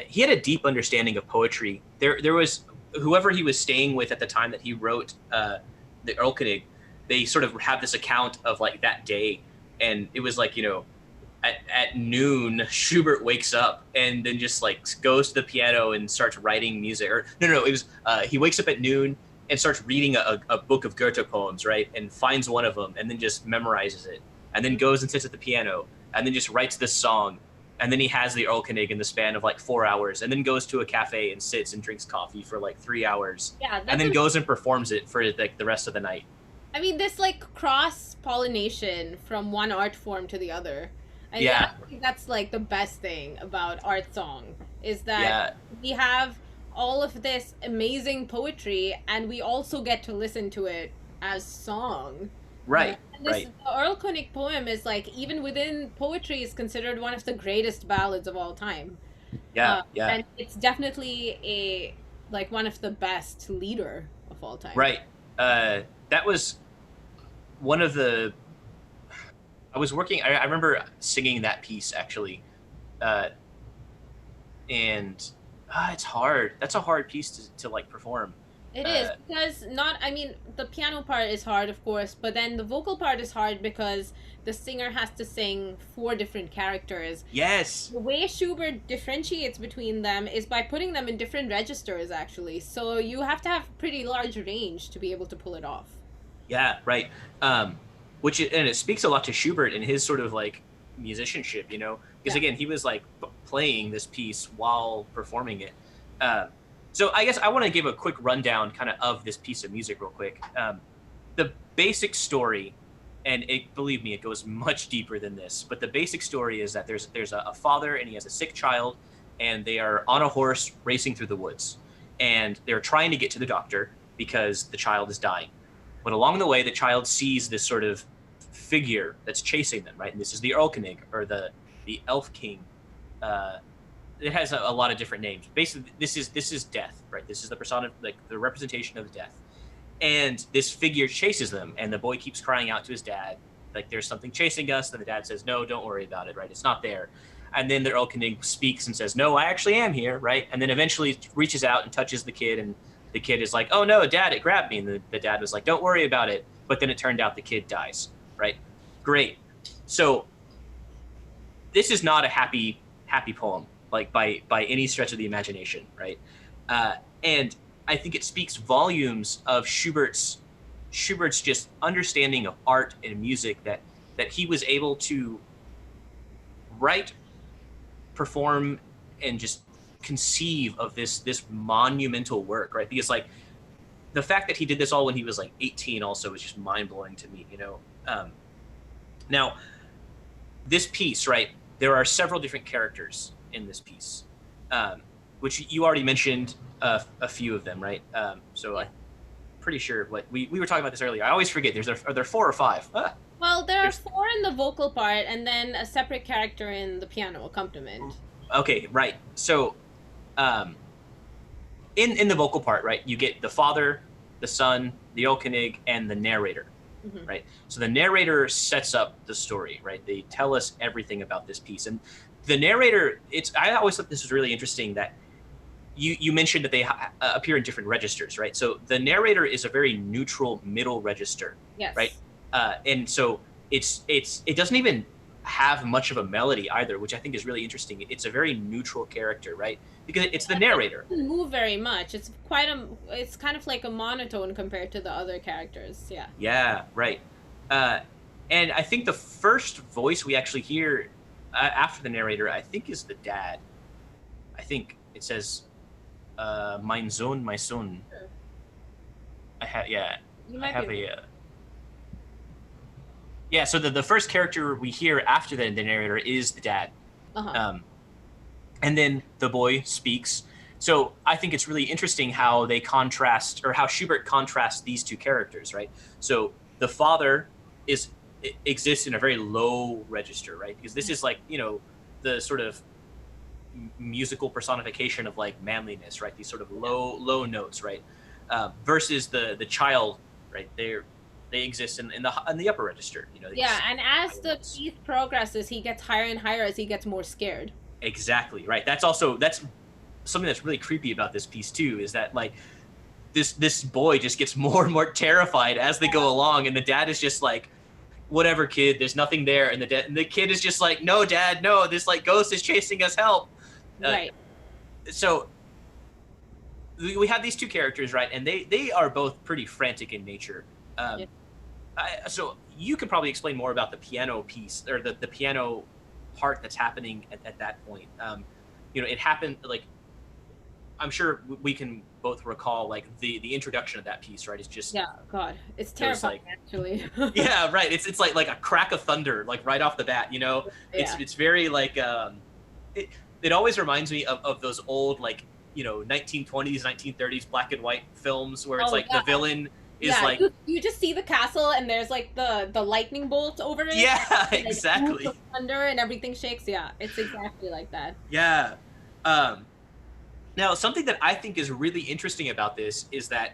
he had a deep understanding of poetry. There was whoever he was staying with at the time that he wrote the Erlkönig. They sort of have this account of like that day, and it was like, at noon, Schubert wakes up and then just like goes to the piano and starts writing music. Or no, it was he wakes up at noon and starts reading a book of Goethe poems, right? And finds one of them and then just memorizes it, and then goes and sits at the piano and then just writes this song. And then he has the Erlkönig in the span of like 4 hours, and then goes to a cafe and sits and drinks coffee for like 3 hours, Yeah, and then goes and performs it for like the rest of the night. I mean, this like cross pollination from one art form to the other. Yeah. I think that's like the best thing about art song is that Yeah. we have all of this amazing poetry, and we also get to listen to it as song. Right. And this Right. the Erlkönig poem is like, even within poetry, is considered one of the greatest ballads of all time. Yeah. Yeah. And it's definitely one of the best lieder of all time. Right. That was one of the. I was working. I remember singing that piece actually, and it's hard. That's a hard piece to like perform. It is, because the piano part is hard, of course, but then the vocal part is hard because the singer has to sing four different characters. Yes. The way Schubert differentiates between them is by putting them in different registers, actually. So you have to have pretty large range to be able to pull it off. Yeah. Right. And it speaks a lot to Schubert and his sort of like musicianship, because Yeah. again, he was like playing this piece while performing it. So I guess I want to give a quick rundown kind of this piece of music real quick. The basic story, and believe me, it goes much deeper than this, but the basic story is that there's a father and he has a sick child, and they are on a horse racing through the woods, and they're trying to get to the doctor because the child is dying. But along the way, the child sees this sort of figure that's chasing them, right? And this is the Erlkönig, or the Elf King. It has a lot of different names. Basically, this is death, right? This is the persona, like the representation of death. And this figure chases them, and the boy keeps crying out to his dad, like, "There's something chasing us." And the dad says, "No, don't worry about it, right? It's not there." And then the Erlkönig speaks and says, "No, I actually am here," right? And then eventually reaches out and touches the kid, and the kid is like, "Oh no, Dad, it grabbed me." And the dad was like, "Don't worry about it." But then it turned out the kid dies, right? Great. So this is not a happy poem, like by any stretch of the imagination, right? And I think it speaks volumes of Schubert's just understanding of art and music, that he was able to write, perform, and just conceive of this monumental work, right? Because like the fact that he did this all when he was like 18 also is just mind-blowing to me, Now, this piece, right? There are several different characters in this piece, which you already mentioned a few of them, right? So I'm pretty sure what we were talking about this earlier. I always forget. Are there 4 or 5? Well, there are 4 in the vocal part, and then a separate character in the piano accompaniment. Okay, right. So, in the vocal part, right, you get the father, the son, the Erlkönig, and the narrator, Mhm. right? So the narrator sets up the story, right? They tell us everything about this piece, and the narrator. I always thought this was really interesting that you mentioned that they appear in different registers, right? So the narrator is a very neutral middle register, Yes. right? And so it doesn't even have much of a melody either, which I think is really interesting. It's a very neutral character, right? Because it's the narrator. It doesn't move very much. It's kind of like a monotone compared to the other characters. Yeah. Yeah, right. And I think the first voice we actually hear after the narrator, I think, is the dad. I think it says, "Mein Sohn, my son." Sure. You I might have be. a. Yeah, so the first character we hear after the narrator is the dad. Uh-huh. And then the boy speaks. So I think it's really interesting how they contrast, or how Schubert contrasts these two characters, right? So the father exists in a very low register, right? Because this is like, the sort of musical personification of like manliness, right? These sort of low notes, right? Versus the child, right? They exist in the upper register, Yeah, and as the notes. piece progresses, he gets higher and higher as he gets more scared. Exactly, right. That's something that's really creepy about this piece too, is that like this boy just gets more and more terrified as they go along, and the dad is just like, whatever, kid, there's nothing there, and the kid is just like, no, dad, no, this like ghost is chasing us, help. uh, Right. so we have these two characters, right, and they are both pretty frantic in nature. Yeah. um, so you could probably explain more about the piano piece, or the piano part that's happening at that point. It happened like, I'm sure we can both recall like the introduction of that piece, right? It's just Yeah. God, it's goes terrifying like, actually. yeah, right. It's like a crack of thunder, like right off the bat. Yeah. It's very like it always reminds me of those old like 1920s 1930s black and white films where it's Oh like the yeah. villain is Yeah. like, You just see the castle and there's like the lightning bolt over it, yeah, like swoop exactly, of thunder and everything shakes. Yeah, it's exactly like that. yeah. um Now, something that I think is really interesting about this is that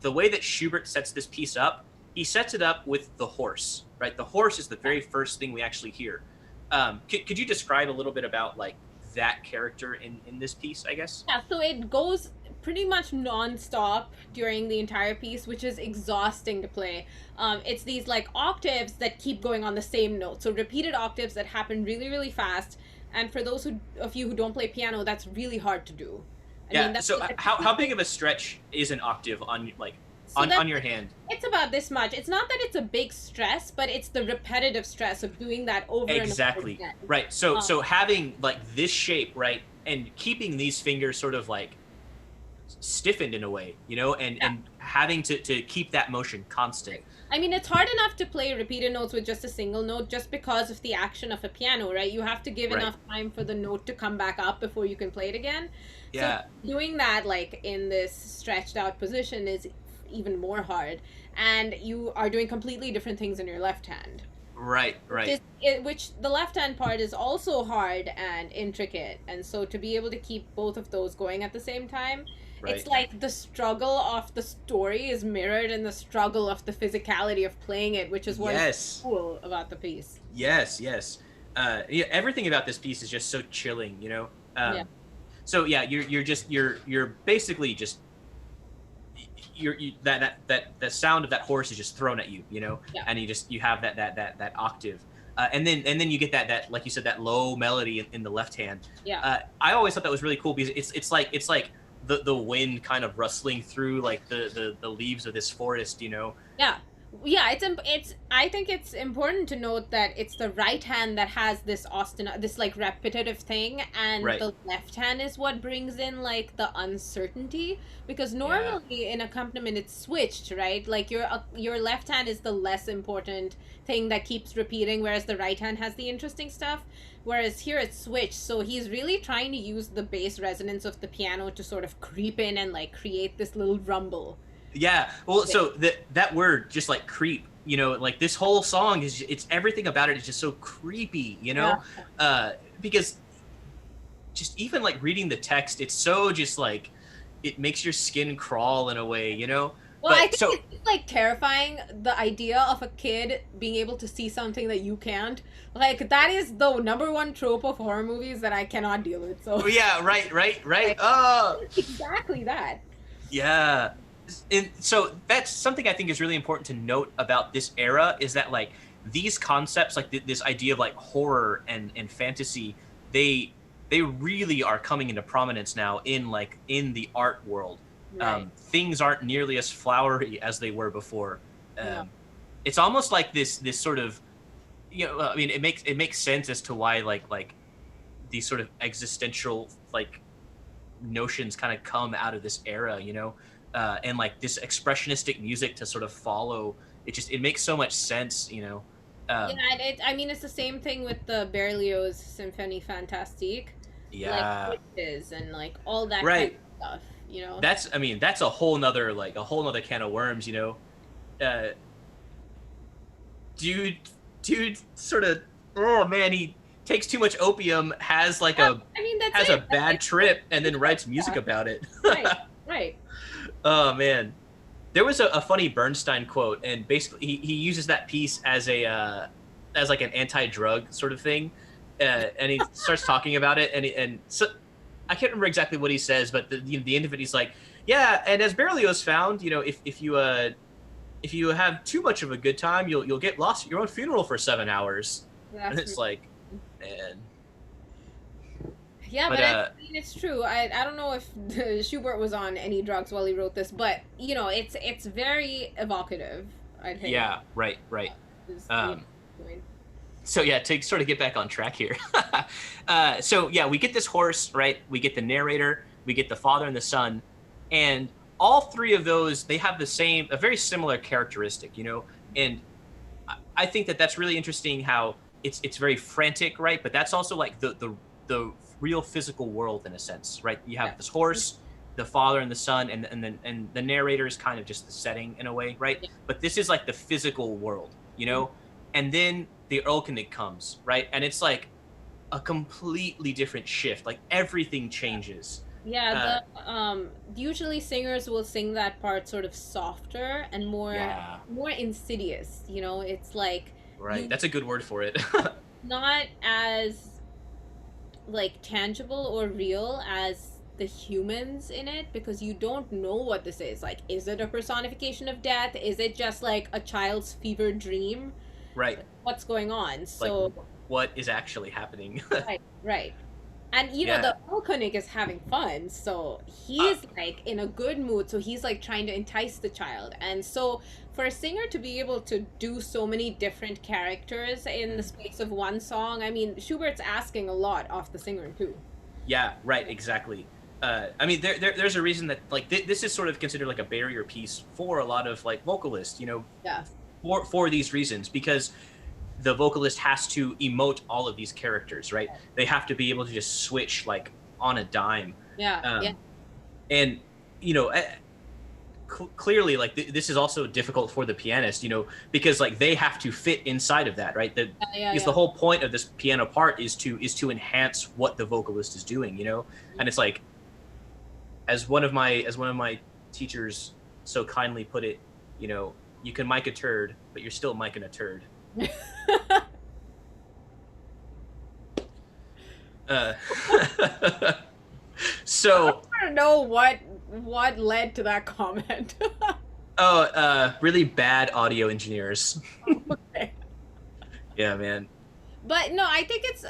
the way that Schubert sets this piece up, he sets it up with the horse, right? The horse is the very first thing we actually hear. Could you describe a little bit about like that character in this piece, I guess? Yeah, so it goes pretty much non-stop during the entire piece, which is exhausting to play. It's these like octaves that keep going on the same note, so repeated octaves that happen really, really fast. And for those of you who don't play piano, that's really hard to do. I mean, Yeah. that's So how big of a stretch is an octave on like so that on your hand? it's about this much. It's not that it's a big stress, but it's the repetitive stress of doing that over and over Exactly. again. Right. So Um, so having like this shape, right, and keeping these fingers sort of like stiffened in a way, yeah. and having to keep that motion constant. I mean, it's hard enough to play repeated notes with just a single note just because of the action of a piano, right? You have to give Right. enough time for the note to come back up before you can play it again. So Yeah. doing that like in this stretched out position is even more hard. And you are doing completely different things in your left hand. Right. Right. Which the left hand part is also hard and intricate. And so to be able to keep both of those going at the same time, it's Right. like the struggle of the story is mirrored in the struggle of the physicality of playing it, which is what is Yes. cool about the piece. Yes. Yes. Yeah, everything about this piece is just so chilling. Yeah. So yeah, you're basically just that sound of that horse is just thrown at you, Yeah. and you have that octave, and then you get that, like you said, that low melody in the left hand. Yeah. I always thought that was really cool because it's like the wind kind of rustling through like the leaves of this forest. Yeah. Yeah, it's I think it's important to note that it's the right hand that has this like repetitive thing, and Right. the left hand is what brings in like the uncertainty, because Yeah. normally in accompaniment it's switched, right? Like your left hand is the less important thing that keeps repeating, whereas the right hand has the interesting stuff. Whereas here it's switched, so he's really trying to use the bass resonance of the piano to sort of creep in and like create this little rumble. Yeah. Well, Yeah. so that word just like creep, like this whole song it's everything about it is just so creepy, Yeah. because just even like reading the text, it's so just like it makes your skin crawl in a way. Well, I But think so it's just, like terrifying, the idea of a kid being able to see something that you can't. Like that is the number one trope of horror movies that I cannot deal with. So yeah, right. like, Oh, exactly that. yeah. And so that's something I think is really important to note about this era, is that like these concepts, like this idea of like horror and fantasy, they really are coming into prominence now in the art world. Right. Things aren't nearly as flowery as they were before. Yeah. It's almost like this sort of, I mean, it makes sense as to why like these sort of existential like notions kind of come out of this era. And like this expressionistic music to sort of follow it makes so much sense. Yeah, and I mean it's the same thing with the Berlioz Symphonie Fantastique, Yeah, like witches and like all that kind right. of stuff. That's a whole nother can of worms. uh dude dude sort of, oh man, he takes too much opium, has like Yeah, a I mean that's has it. a That's bad like, trip, and then writes music yeah, about it. right, right. Oh man, there was a funny Bernstein quote, and basically he uses that piece as a as like an anti-drug sort of thing. and he starts talking about it, and so I can't remember exactly what he says, but the end of it, he's like, yeah, and as Berlioz found, if you have too much of a good time, you'll get lost at your own funeral for 7 hours, and That's it's like, man. Yeah, But but I mean, it's true. I don't know if Schubert was on any drugs while he wrote this, but you know, it's very evocative. I think. yeah, right, right. Is the Um, point. so yeah, to sort of get back on track here. So yeah, we get this horse, right? We get the narrator, we get the father and the son, and all three of those, they have a very similar characteristic, and I think that that's really interesting how it's very frantic, right? But that's also like the real physical world in a sense, right? You have Yeah. this horse, the father and the son, and the narrator is kind of just the setting in a way, right? Yeah. But this is like the physical world, and then the Erlkönig comes, right? And it's like a completely different shift. Like everything changes. Uh, Yeah, the usually singers will sing that part sort of softer and yeah, more insidious, you know? It's like right. you That's a good word for it. not as like tangible or real as the humans in it because you don't know what this is. Like, is it a personification of death? Is it just like a child's fever dream? Right. What's going on? Like So, what is actually happening? right, right. And you know, Yeah. the Alkonik is having fun, so Uh, he's like in a good mood, so he's like trying to entice the child. And so for a singer to be able to do so many different characters in the space of one song, I mean, Schubert's asking a lot off the singer too. yeah, right, exactly. I mean, there's a reason that like this is sort of considered like a barrier piece for a lot of like vocalists, Yeah. for these reasons, because the vocalist has to emote all of these characters, right? They have to be able to just switch like on a dime, Yeah. Yeah. um, and you know, clearly, like this is also difficult for the pianist, because like they have to fit inside of that, right? Yeah. Yeah. Because Yeah. the whole point of this piano part is to enhance what the vocalist is doing, and it's like as one of my teachers so kindly put it, you can mic a turd, but you're still micing a turd. Uh, so, I don't know what led to that comment. really bad audio engineers. Okay. Yeah, man. But no, I think it's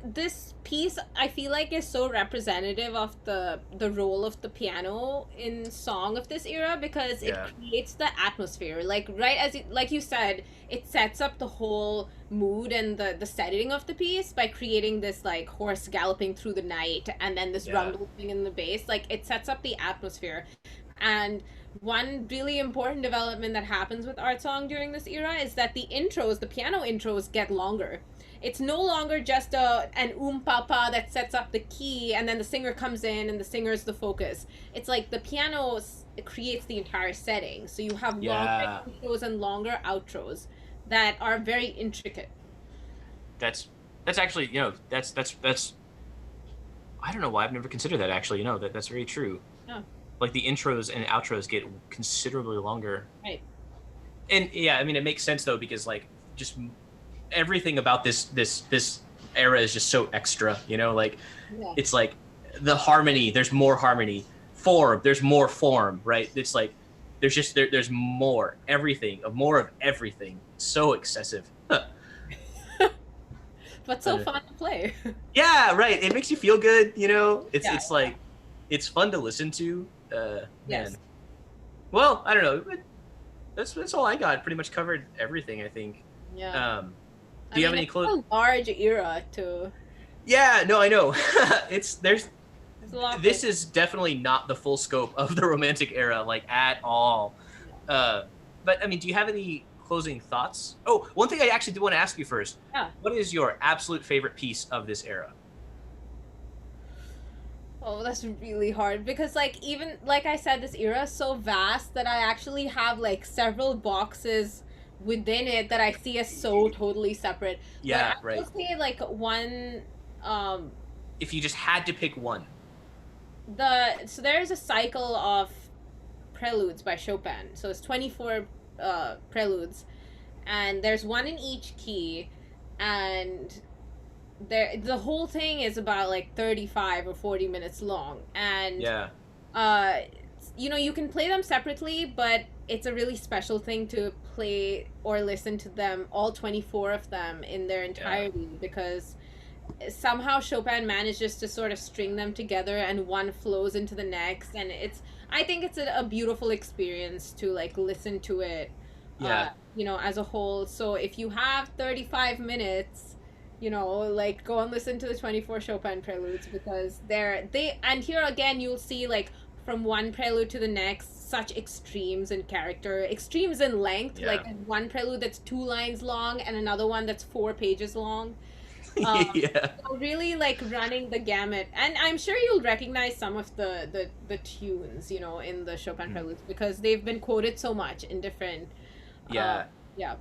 this piece. I feel like is so representative of the role of the piano in song of this era because it Yeah. creates the atmosphere. Like right as like you said, it sets up the whole mood and the setting of the piece by creating this like horse galloping through the night and then this Yeah. rumbling in the bass. Like it sets up the atmosphere, and one really important development that happens with art song during this era is that the piano intros get longer. It's no longer just an papa that sets up the key and then the singer comes in and the singer is the focus. It's like the piano creates the entire setting. So you have Yeah. longer intros and longer outros that are very intricate. That's actually, that's I don't know why I've never considered that actually. That's very true. Yeah. Like the intros and outros get considerably longer. Right. And yeah, I mean it makes sense though, because like just everything about this era is just so extra, like Yeah. it's like the harmony, there's more harmony, form, there's more form, right? It's like there's more of everything, so excessive. But so fun to play. Yeah, right, it makes you feel good, it's Yeah. it's like it's fun to listen to. Yes. Man. Well, I don't know, that's all I got. Pretty much covered everything, I think. Yeah. Do you have any it's close? a large era too. Yeah, no, I know. There's It's a lot. this is definitely not the full scope of the Romantic era, like at all. But I mean, do you have any closing thoughts? Oh, one thing I actually do want to ask you first. Yeah. What is your absolute favorite piece of this era? Oh, that's really hard because like even like I said, this era is so vast that I actually have like several boxes within it that I see as so totally separate. Yeah, But I right. will say like one If you just had to pick one. so there's a cycle of preludes by Chopin. So it's 24 preludes and there's one in each key, and the whole thing is about like 35 or 40 minutes long, and Yeah. uh you can play them separately, but it's a really special thing to play or listen to them, all 24 of them, in their Yeah. entirety, because somehow Chopin manages to sort of string them together and one flows into the next, and I think it's a beautiful experience to like listen to it uh Yeah. as a whole. So if you have 35 minutes, like go and listen to the 24 Chopin preludes, because and here again you'll see, like, from one prelude to the next, such extremes in character, extremes in length, Yeah. like one prelude that's 2 lines long and another one that's 4 pages long. um, Yeah. so really, like, running the gamut, and I'm sure you'll recognize some of the tunes, in the Chopin Mm. preludes, because they've been quoted so much in different. Uh, Yeah. yeah,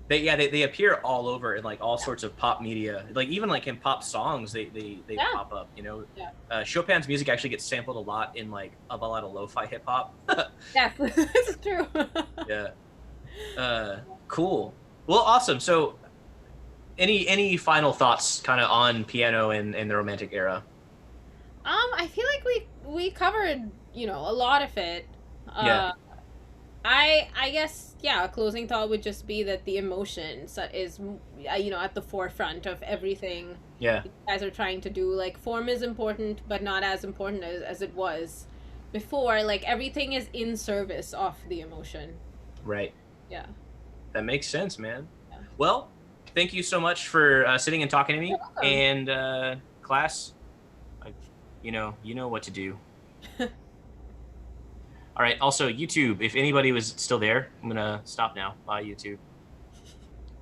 They appear all over in like all sorts of pop media, like even like in pop songs they yeah, pop up, you know. yeah. Chopin's music actually gets sampled a lot in like a lot of lo-fi hip hop. Yes, it's true. Yeah. uh cool. Well, awesome. So any final thoughts kind of on piano in the romantic era? I feel like we covered, a lot of it. Yeah. Uh, I guess, yeah. A closing thought would just be that the emotion is, at the forefront of everything Yeah. you guys are trying to do. Like, form is important, but not as important as it was before. Like, everything is in service of the emotion. Right. Yeah. That makes sense, man. Yeah. Well, thank you so much for sitting and talking to You're me. welcome. And class, I, you know what to do. All right. Also, YouTube. If anybody was still there, I'm gonna stop now. Bye, YouTube.